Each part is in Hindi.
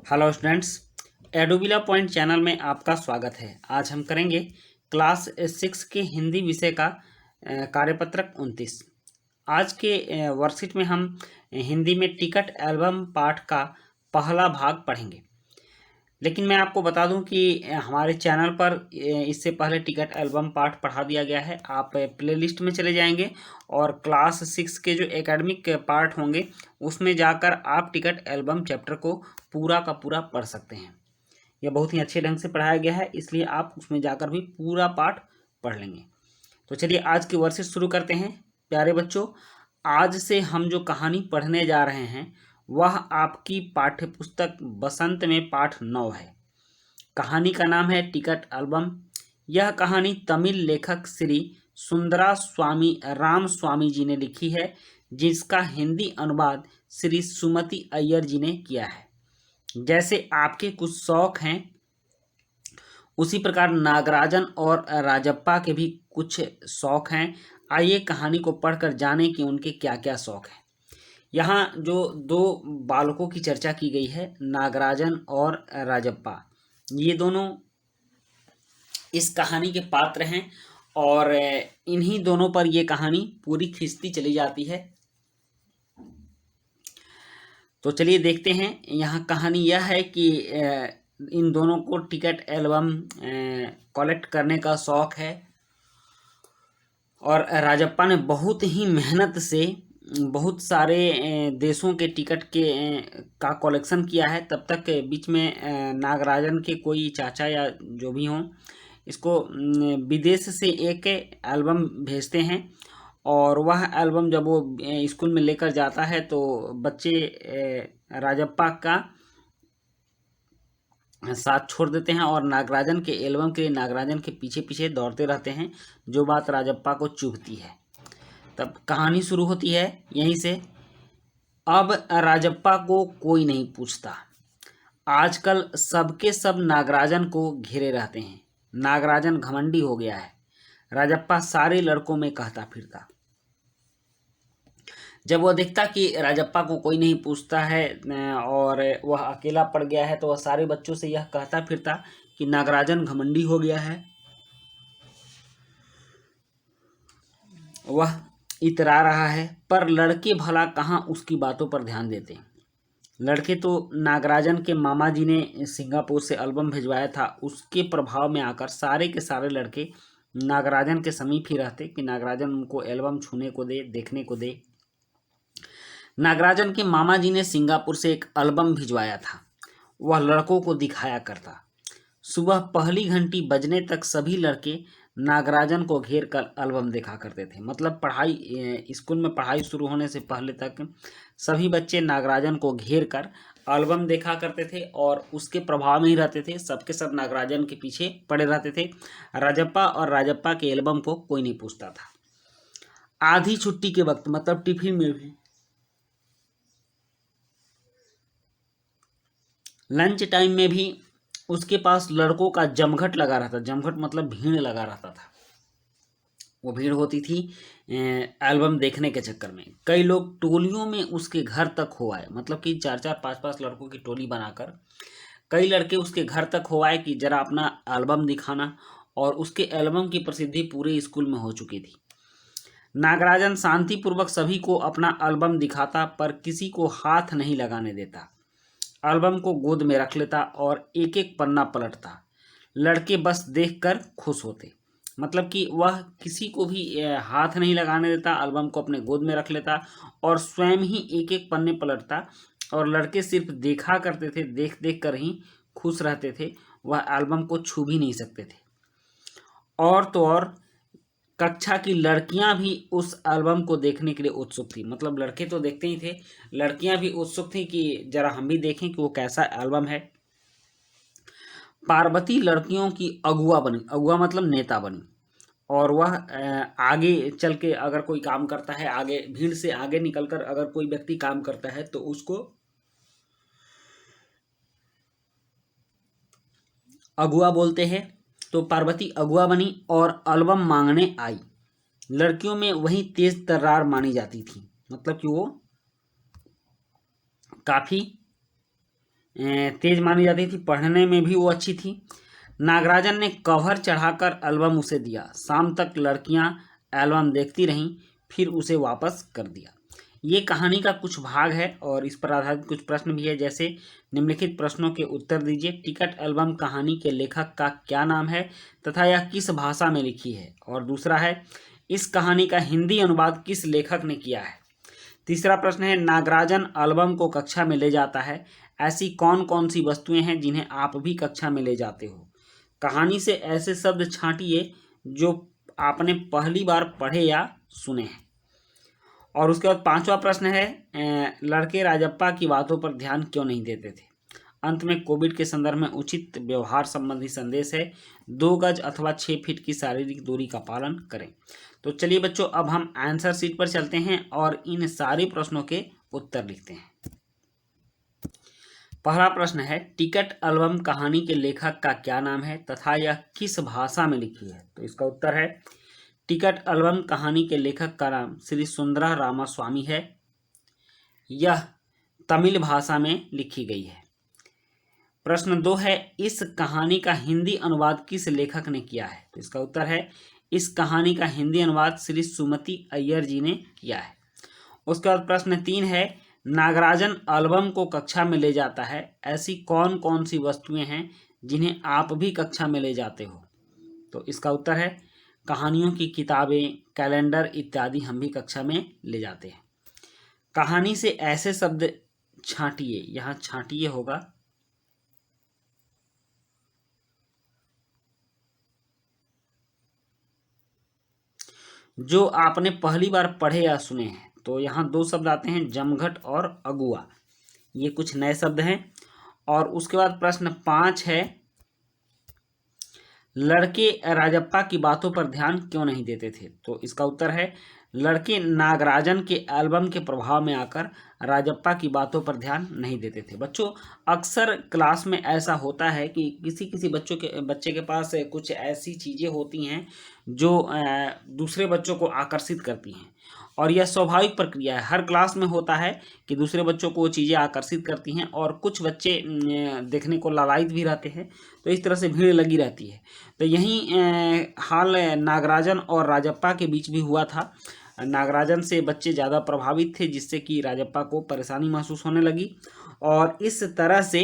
हेलो स्टूडेंट्स, एडुबिला पॉइंट चैनल में आपका स्वागत है। आज हम करेंगे क्लास 6 के हिंदी विषय का कार्यपत्रक 29। आज के वर्कशीट में हम हिंदी में टिकट एल्बम पाठ का पहला भाग पढ़ेंगे। लेकिन मैं आपको बता दूं कि हमारे चैनल पर इससे पहले टिकट एल्बम पाठ पढ़ा दिया गया है। आप प्लेलिस्ट में चले जाएंगे और क्लास 6 के जो एकेडमिक पार्ट होंगे उसमें जाकर आप टिकट एल्बम चैप्टर को पूरा का पूरा पढ़ सकते हैं। यह बहुत ही अच्छे ढंग से पढ़ाया गया है, इसलिए आप उसमें जाकर भी पूरा पाठ पढ़ लेंगे। तो चलिए आज की वर्कशीट शुरू करते हैं। प्यारे बच्चों, आज से हम जो कहानी पढ़ने जा रहे हैं वह आपकी पाठ्य पुस्तक बसंत में पाठ 9 है। कहानी का नाम है टिकट एल्बम। यह कहानी तमिल लेखक श्री सुंदरा स्वामी राम स्वामी जी ने लिखी है, जिसका हिंदी अनुवाद श्री सुमति अय्यर जी ने किया है। जैसे आपके कुछ शौक हैं उसी प्रकार नागराजन और राजप्पा के भी कुछ शौक हैं। आइए कहानी को पढ़कर जानें कि उनके क्या क्या शौक हैं। यहाँ जो दो बालकों की चर्चा की गई है, नागराजन और राजप्पा, ये दोनों इस कहानी के पात्र हैं और इन्हीं दोनों पर ये कहानी पूरी खिंचती चली जाती है। तो चलिए देखते हैं। यहाँ कहानी यह है कि इन दोनों को टिकट एल्बम कलेक्ट करने का शौक है और राजप्पा ने बहुत ही मेहनत से बहुत सारे देशों के टिकट के का कलेक्शन किया है। तब तक बीच में नागराजन के कोई चाचा या जो भी हों इसको विदेश से एक एल्बम भेजते हैं और वह एल्बम जब वो स्कूल में लेकर जाता है तो बच्चे राजप्पा का साथ छोड़ देते हैं और नागराजन के एल्बम के लिए नागराजन के पीछे पीछे दौड़ते रहते हैं, जो बात राजप्पा को चुभती है। तब कहानी शुरू होती है यहीं से। अब राजप्पा को कोई नहीं पूछता। आजकल सबके सब नागराजन को घेरे रहते हैं। नागराजन घमंडी हो गया है, राजप्पा सारे लड़कों में कहता फिरता। जब वह देखता कि राजप्पा को कोई नहीं पूछता है और वह अकेला पड़ गया है तो वह सारे बच्चों से यह कहता फिरता कि नागराजन घमंडी हो गया है। वह इतरा रहा है, पर लड़के भला कहाँ उसकी बातों पर ध्यान देते। लड़के तो नागराजन के मामा जी ने सिंगापुर से एल्बम भिजवाया था, उसके प्रभाव में आकर सारे के सारे लड़के नागराजन के समीप ही रहते कि नागराजन उनको एल्बम छूने को दे, देखने को दे। नागराजन के मामा जी ने सिंगापुर से एक एल्बम भिजवाया था, वह लड़कों को दिखाया करता। सुबह पहली घंटी बजने तक सभी लड़के नागराजन को घेर कर एल्बम देखा करते थे। मतलब पढ़ाई स्कूल में पढ़ाई शुरू होने से पहले तक सभी बच्चे नागराजन को घेर कर एल्बम देखा करते थे और उसके प्रभाव में ही रहते थे। सबके सब नागराजन के पीछे पड़े रहते थे। राजप्पा और राजप्पा के एल्बम को कोई नहीं पूछता था। आधी छुट्टी के वक्त, मतलब टिफिन में भी, लंच टाइम में भी उसके पास लड़कों का जमघट लगा रहता। जमघट मतलब भीड़ लगा रहता था। वो भीड़ होती थी एल्बम देखने के चक्कर में। कई लोग टोलियों में उसके घर तक हो आए, मतलब कि 4-4 5-5 लड़कों की टोली बनाकर कई लड़के उसके घर तक हो आए कि जरा अपना एल्बम दिखाना। और उसके एल्बम की प्रसिद्धि पूरे स्कूल में हो चुकी थी। नागराजन शांतिपूर्वक सभी को अपना एल्बम दिखाता, पर किसी को हाथ नहीं लगाने देता। एल्बम को गोद में रख लेता और एक एक पन्ना पलटता। लड़के बस देखकर खुश होते। मतलब कि वह किसी को भी हाथ नहीं लगाने देता, एल्बम को अपने गोद में रख लेता और स्वयं ही एक एक पन्ने पलटता और लड़के सिर्फ देखा करते थे, देख देख कर ही खुश रहते थे। वह एल्बम को छू भी नहीं सकते थे। और तो और कक्षा की लड़कियां भी उस एल्बम को देखने के लिए उत्सुक थी। मतलब लड़के तो देखते ही थे, लड़कियां भी उत्सुक थी कि जरा हम भी देखें कि वो कैसा एल्बम है। पार्वती लड़कियों की अगुआ बनी। अगुआ मतलब नेता बनी और वह आगे चल के अगर कोई काम करता है, आगे भीड़ से आगे निकलकर अगर कोई व्यक्ति काम करता है तो उसको अगुआ बोलते हैं। तो पार्वती अगुआ बनी और एल्बम मांगने आई। लड़कियों में वही तेज तर्रार मानी जाती थी, मतलब कि वो काफ़ी तेज मानी जाती थी, पढ़ने में भी वो अच्छी थी। नागराजन ने कवर चढ़ाकर एल्बम उसे दिया, शाम तक लड़कियां एल्बम देखती रहीं, फिर उसे वापस कर दिया। ये कहानी का कुछ भाग है और इस पर आधारित कुछ प्रश्न भी है, जैसे निम्नलिखित प्रश्नों के उत्तर दीजिए। टिकट एल्बम कहानी के लेखक का क्या नाम है तथा यह किस भाषा में लिखी है। और दूसरा है, इस कहानी का हिंदी अनुवाद किस लेखक ने किया है। तीसरा प्रश्न है, नागराजन एल्बम को कक्षा में ले जाता है, ऐसी कौन कौन सी वस्तुएं हैं जिन्हें आप भी कक्षा में ले जाते हो। कहानी से ऐसे शब्द छांटिए जो आपने पहली बार पढ़े या सुने हैं। और उसके बाद पांचवा प्रश्न है, लड़के राजप्पा की बातों पर ध्यान क्यों नहीं देते थे। अंत में कोविड के संदर्भ में उचित व्यवहार संबंधी संदेश है, 2 गज अथवा 6 फीट की शारीरिक दूरी का पालन करें। तो चलिए बच्चों, अब हम आंसर शीट पर चलते हैं और इन सारे प्रश्नों के उत्तर लिखते हैं। पहला प्रश्न है, टिकट एल्बम कहानी के लेखक का क्या नाम है तथा यह किस भाषा में लिखी है। तो इसका उत्तर है, टिकट एल्बम कहानी के लेखक का नाम श्री सुंदरा रामास्वामी है। यह तमिल भाषा में लिखी गई है। प्रश्न 2 है, इस कहानी का हिंदी अनुवाद किस लेखक ने किया है। तो इसका उत्तर है, इस कहानी का हिंदी अनुवाद श्री सुमति अय्यर जी ने किया है। उसके बाद प्रश्न 3 है, नागराजन एल्बम को कक्षा में ले जाता है, ऐसी कौन कौन सी वस्तुएं हैं जिन्हें आप भी कक्षा में ले जाते हो। तो इसका उत्तर है, कहानियों की किताबें, कैलेंडर इत्यादि हम भी कक्षा में ले जाते हैं। कहानी से ऐसे शब्द छांटिए, यहाँ छांटिए होगा, जो आपने पहली बार पढ़े या सुने हैं। तो यहाँ 2 शब्द आते हैं, जमघट और अगुआ, ये कुछ नए शब्द हैं। और उसके बाद प्रश्न 5 है, लड़के राजप्पा की बातों पर ध्यान क्यों नहीं देते थे। तो इसका उत्तर है, लड़के नागराजन के एल्बम के प्रभाव में आकर राजप्पा की बातों पर ध्यान नहीं देते थे। बच्चों, अक्सर क्लास में ऐसा होता है कि किसी बच्चे के पास कुछ ऐसी चीज़ें होती हैं जो दूसरे बच्चों को आकर्षित करती हैं, और यह स्वाभाविक प्रक्रिया है, हर क्लास में होता है कि दूसरे बच्चों को वो चीज़ें आकर्षित करती हैं और कुछ बच्चे देखने को लालायित भी रहते हैं, तो इस तरह से भीड़ लगी रहती है। तो यही हाल नागराजन और राजप्पा के बीच भी हुआ था। नागराजन से बच्चे ज़्यादा प्रभावित थे, जिससे कि राजप्पा को परेशानी महसूस होने लगी, और इस तरह से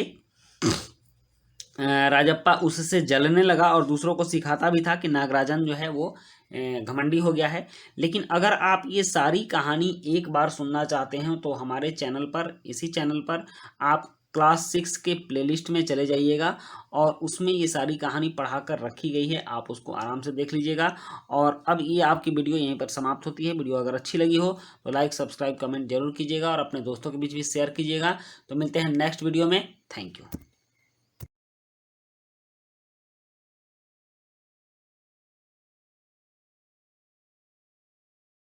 राजप्पा उससे जलने लगा और दूसरों को सिखाता भी था कि नागराजन जो है वो घमंडी हो गया है। लेकिन अगर आप ये सारी कहानी एक बार सुनना चाहते हैं तो हमारे चैनल पर, इसी चैनल पर आप क्लास 6 के प्लेलिस्ट में चले जाइएगा और उसमें ये सारी कहानी पढ़ा कर रखी गई है, आप उसको आराम से देख लीजिएगा। और अब ये आपकी वीडियो यहीं पर समाप्त होती है। वीडियो अगर अच्छी लगी हो तो लाइक, सब्सक्राइब, कमेंट जरूर कीजिएगा और अपने दोस्तों के बीच भी शेयर कीजिएगा। तो मिलते हैं नेक्स्ट वीडियो में। Thank you.